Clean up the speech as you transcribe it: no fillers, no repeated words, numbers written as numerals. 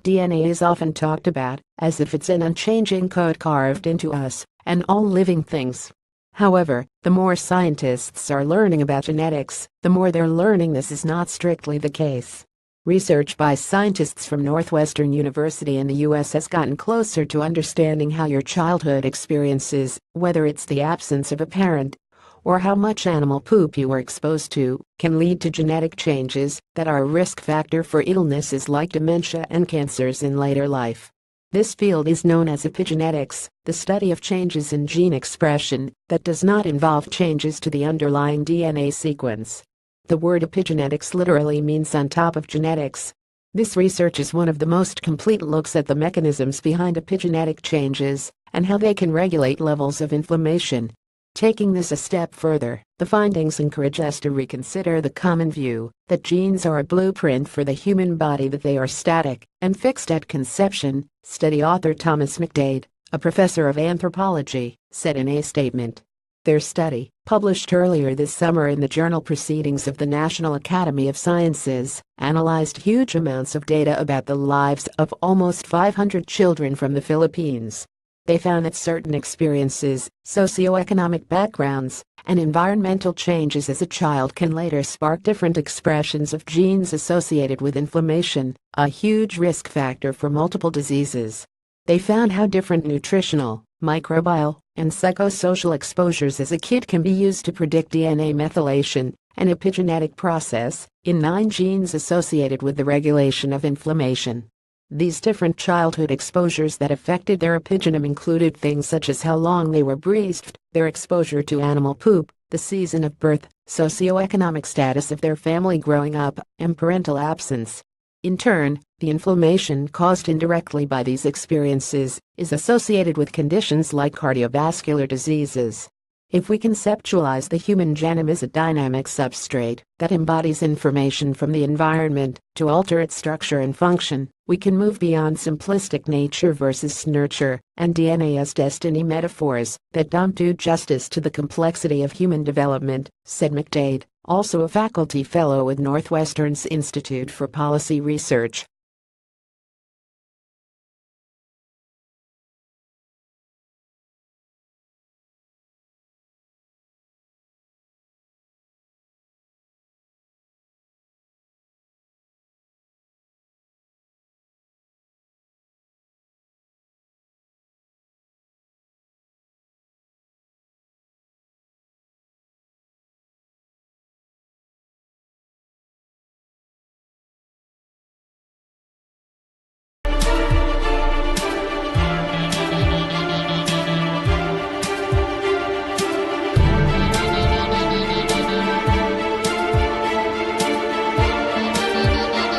DNA is often talked about as if it's an unchanging code carved into us and all living things. However, the more scientists are learning about genetics, the more they're learning this is not strictly the case. Research by scientists from Northwestern University in the U.S. has gotten closer to understanding how your childhood experiences, whether it's the absence of a parent or how much animal poop you were exposed to, can lead to genetic changes that are a risk factor for illnesses like dementia and cancers in later life. This field is known as epigenetics, the study of changes in gene expression that does not involve changes to the underlying DNA sequence. The word epigenetics literally means on top of genetics. This research is one of the most complete looks at the mechanisms behind epigenetic changes and how they can regulate levels of inflammation. Taking this a step further, the findings encourage us to reconsider the common view that genes are a blueprint for the human body, that they are static and fixed at conception, study author Thomas McDade, a professor of anthropology, said in a statement. Their study, published earlier this summer in the journal Proceedings of the National Academy of Sciences, analyzed huge amounts of data about the lives of almost 500 children from the Philippines. They found that certain experiences, socioeconomic backgrounds, and environmental changes as a child can later spark different expressions of genes associated with inflammation, a huge risk factor for multiple diseases. They found how different nutritional, microbial, and psychosocial exposures as a kid can be used to predict DNA methylation, an epigenetic process, in 9 genes associated with the regulation of inflammation. These different childhood exposures that affected their epigenome included things such as how long they were breastfed, their exposure to animal poop, the season of birth, socioeconomic status of their family growing up, and parental absence. In turn, the inflammation caused indirectly by these experiences is associated with conditions like cardiovascular diseases. If we conceptualize the human genome as a dynamic substrate that embodies information from the environment to alter its structure and function, we can move beyond simplistic nature versus nurture and DNA as destiny metaphors that don't do justice to the complexity of human development, said McDade, also a faculty fellow with Northwestern's Institute for Policy Research.